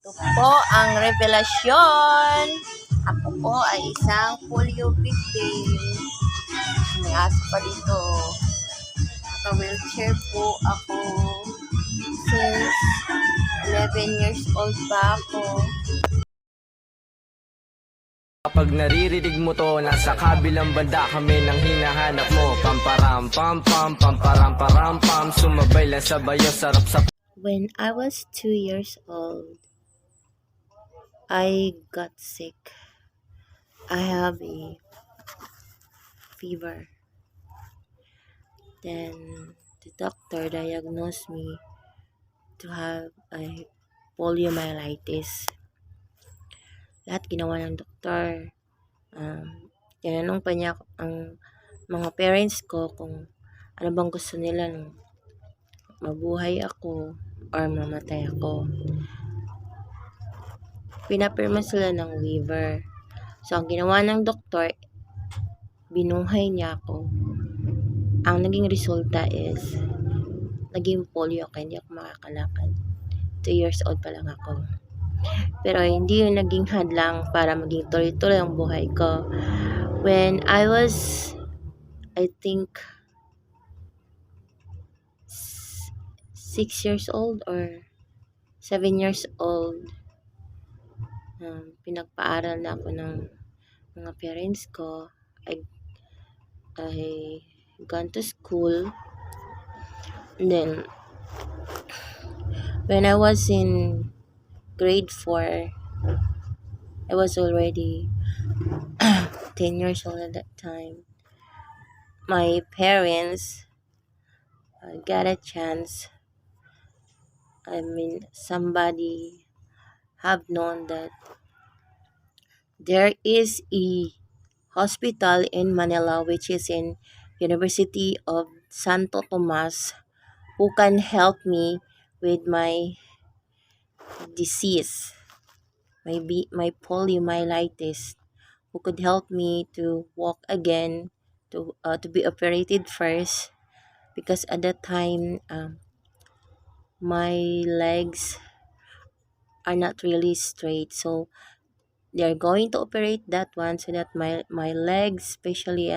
Ito po ang revelasyon. Ako po ay isang polio victim. May aso pa dito. Naka-wheelchair po ako. Since 11 years old pa ako. Kapag naririnig mo to, nasa kabilang banda kami nang hinahanap mo. Pamparam pam pam, pamparam param pam, sumabay lang sa bayo, sarap sa... When I was 2 years old, I got sick. I have a fever. Then the doctor diagnosed me to have a poliomyelitis. Lahat ginawa ng doktor. Tinanong pa niya ang mga parents ko kung ano bang gusto nila, nung mabuhay ako or mamatay ako. Pinapirma sila ng waiver. So, ang ginawa ng doktor, binuhay niya ako. Ang naging resulta is, naging polio kaya hindi ako makakalakad. 2 years old pa lang ako. Pero hindi yun naging hadlang para maging tuloy-tuloy ang buhay ko. When I was, I think, 6 years old or 7 years old, pinagpaaral na ako ng mga parents ko. I gone to school. And then, when I was in grade 4, I was already 10 years old at that time. My parents got a chance. Somebody have known that there is a hospital in Manila, which is in University of Santo Tomas, who can help me with my disease, my poliomyelitis, who could help me to walk again, to be operated first, because at that time my legs are not really straight, so they're going to operate that one so that my legs, especially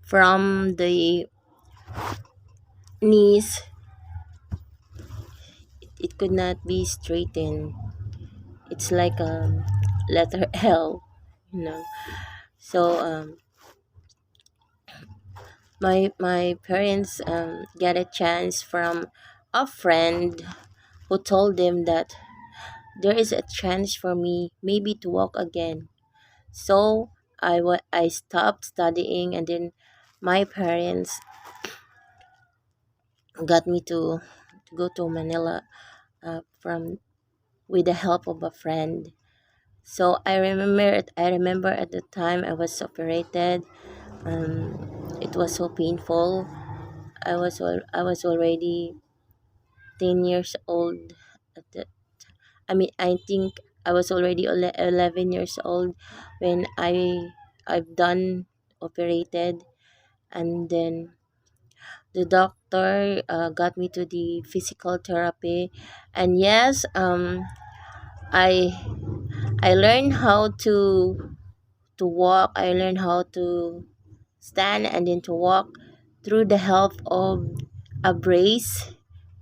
from the knees, it could not be straightened. It's like a letter L, So my parents get a chance from a friend who told them that there is a chance for me maybe to walk again. So I stopped studying, and then my parents got me to go to Manila with the help of a friend. So I remember at the time I was operated. It was so painful. I was already 10 years old at the, I think I was already 11 years old when I've done operated. And then the doctor got me to the physical therapy, and yes, I learned how to walk. I learned how to stand and then to walk through the help of a brace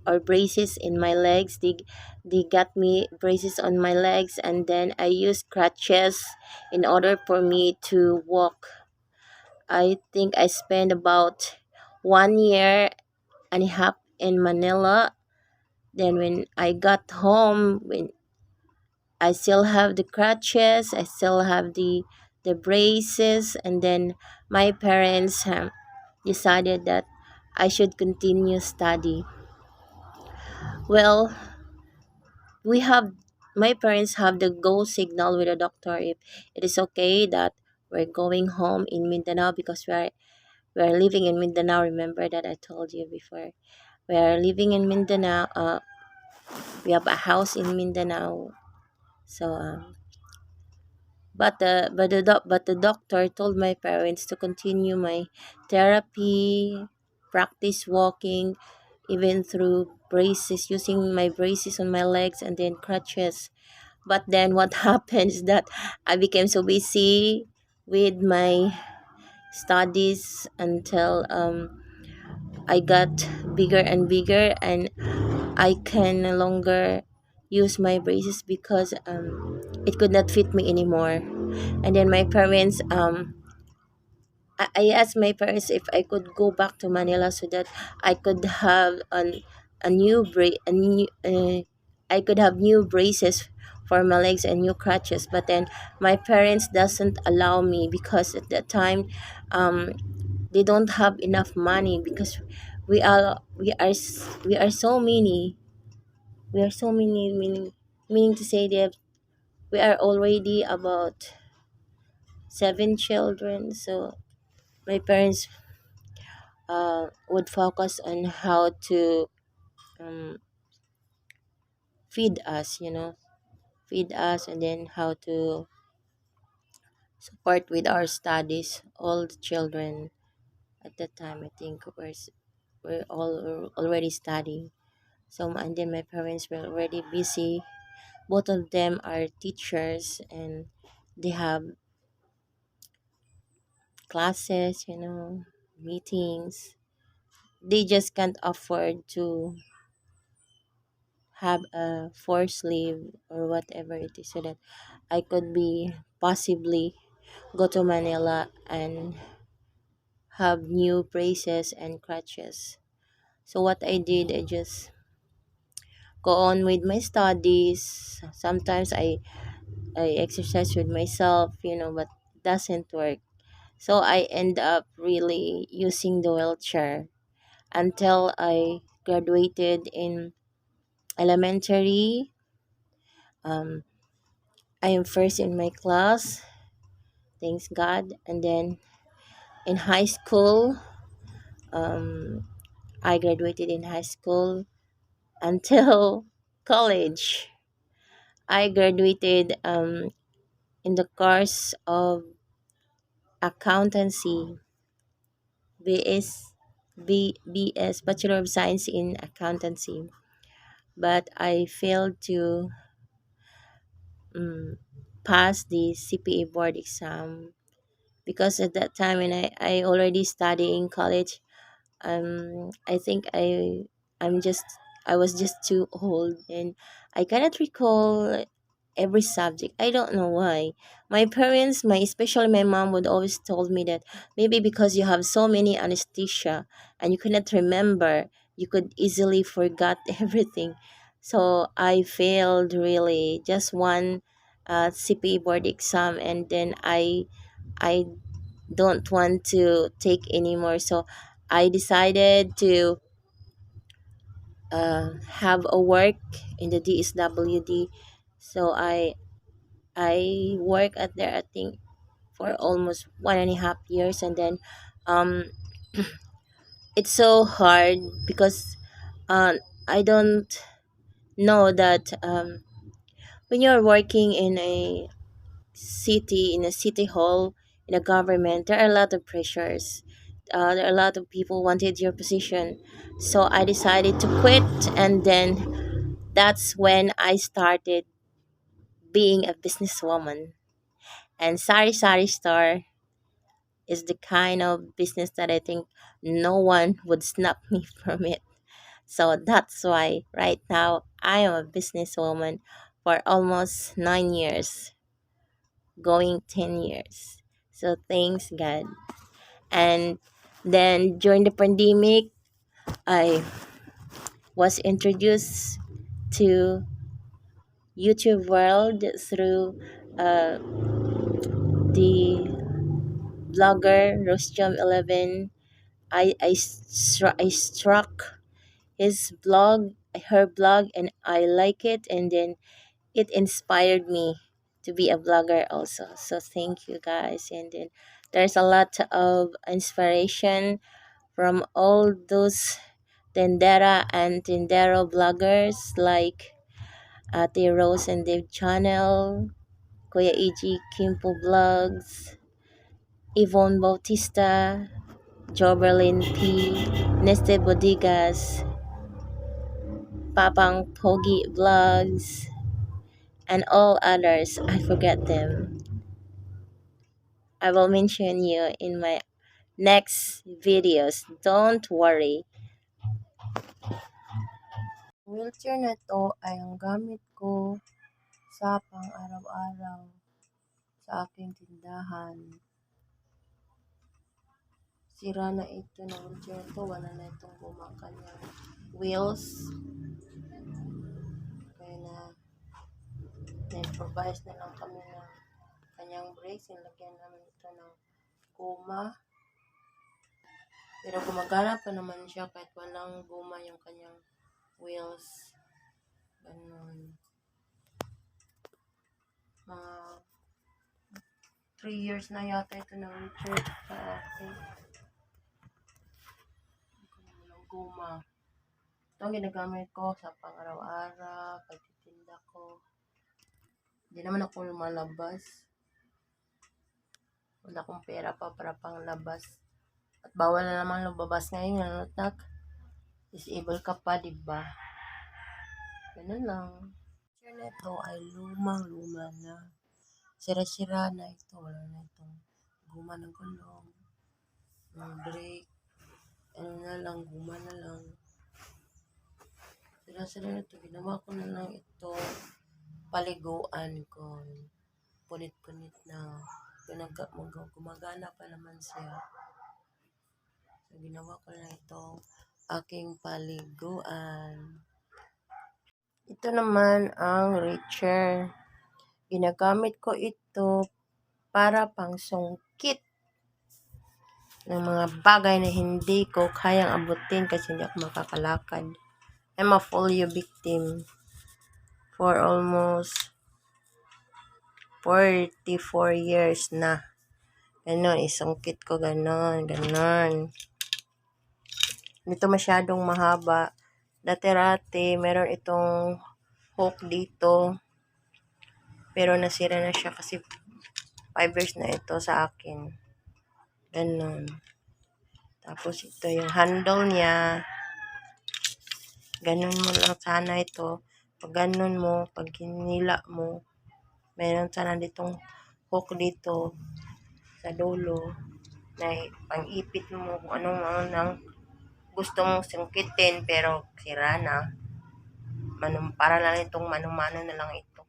or braces in my legs. They got me braces on my legs, and then I used crutches in order for me to walk. I think I spent about 1 year and a half in Manila. Then when I got home, when I still have the crutches, I still have the braces, and then my parents decided that I should continue study. Well, my parents have the go signal with the doctor if it is okay that we're going home in Mindanao, because we are living in Mindanao. Remember that I told you before. We are living in Mindanao. We have a house in Mindanao. So but the doctor told my parents to continue my therapy, practice walking, even through braces, using my braces on my legs and then crutches But then what happens that I became so busy with my studies until I got bigger and bigger, and I can no longer use my braces because it could not fit me anymore. And then my parents I asked my parents if I could go back to Manila so that I could have a new I could have new braces for my legs and new crutches. But then my parents doesn't allow me because at that time um they don't have enough money because we are so many, meaning to say that we are already about 7 children. So my parents would focus on how to um, feed us, feed us, and then how to support with our studies. All the children at that time, I think, were all already studying. So, and then my parents were already busy. Both of them are teachers, and they have classes, meetings. They just can't afford to have a forced leave or whatever it is so that I could be possibly go to Manila and have new braces and crutches. So what I did, I just go on with my studies. Sometimes I exercise with myself, but it doesn't work. So I end up really using the wheelchair until I graduated in elementary. Um, I am first in my class, thanks God. And then in high school, um, I graduated in high school until college. I graduated in the course of accountancy, BS, Bachelor of Science in Accountancy. But I failed to um, pass the CPA board exam because at that time when I already study in college, I think I was just too old, and I cannot recall every subject. I don't know why. My parents, my especially my mom, would always told me that maybe because you have so many anesthesia and you cannot remember, you could easily forget everything. So I failed really just one CPA board exam, and then I don't want to take anymore. So I decided to have a work in the DSWD. So I work at there, I think, for almost 1.5 years, and then um, it's so hard because uh, I don't know that when you're working in a city hall, in a government, there are a lot of pressures. There are a lot of people wanted your position. So I decided to quit, and then that's when I started being a businesswoman. And Sari Sari Store is the kind of business that I think no one would snap me from it. So that's why right now I am a businesswoman for almost 9 years, going 10 years. So thanks God. And then during the pandemic, I was introduced to YouTube world through uh, the blogger Rosjam11. I struck his blog, her blog, and I like it, and then it inspired me to be a blogger also. So thank you guys. And then there's a lot of inspiration from all those Tendera and Tendero bloggers like Ate Rose and Dave Channel, Kuya EG Kimpo Vlogs, Yvonne Bautista, Joberlin P, Nested Bodigas, Papang Pogi Vlogs, and all others, I forget them. I will mention you in my next videos. Don't worry. Wheelchair na to ay ang gamit ko sa pang-araw-araw sa aking tindahan. Sira na ito ng wheelchair to. Wala na itong gumang kanyang wheels. Kaya na-improvise na lang kami ng kanyang brakes. Nilagyan namin ito ng guma. Pero gumagana pa naman siya kahit walang guma yung kanyang wheels. Ganun. Mga 3 years na yata ito ng wheelchair sa akin. Walang guma. Ito ang ginagamit ko sa pang-araw-araw, pagtitinda ko. Hindi naman ako lumalabas. Wala akong pera pa para panglabas. At bawal na naman lumabas ngayon, anak. Disable ka pa, diba? Ganun lang. Picture na ito ay lumang-luma na. Sira-sira na ito. Wala na itong guma ng gulong. Ng brake. Ano na lang, guma na lang. Sira-sira na ito. Ginawa ko na lang ito. Paliguan ko. Punit-punit na. Gumagana pa naman siya. So, ginawa ko na ito aking paliguan. Ito naman ang richer. Ginagamit ko ito para pang sungkit ng mga bagay na hindi ko kayang abutin kasi hindi ako makakalakad. I'm a polio victim for almost 44 years na. Ganon, isungkit ko ganon. Ito masyadong mahaba. Dati-rati, meron itong hook dito. Pero nasira na siya kasi 5 years na ito sa akin. Ganon. Tapos ito yung handle niya. Ganon mo lang sana ito. Pag ganon mo, pag hinila mo, meron sana ditong hook dito sa dulo na pang-ipit mo kung anong gusto mong sungkitin pero sira na. Para lang itong manumano na lang ito.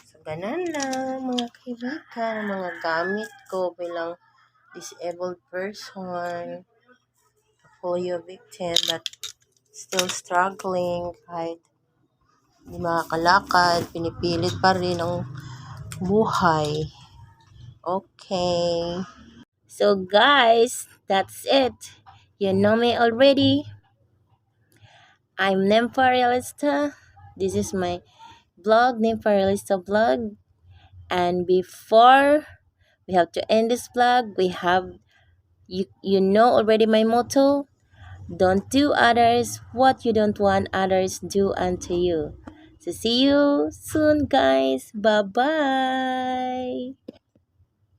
So, ganun lang mga kaibigan, mga gamit ko bilang disabled person, polio victim, but still struggling kahit hindi makakalakad, pinipilit pa rin ang buhay. Okay. So guys, that's it. You know me already. I'm Nympha Realista. This is my blog, Nympha Realista Vlog. And before we have to end this vlog, we have you know already my motto. Don't do others what you don't want others do unto you. So see you soon, guys. Bye bye.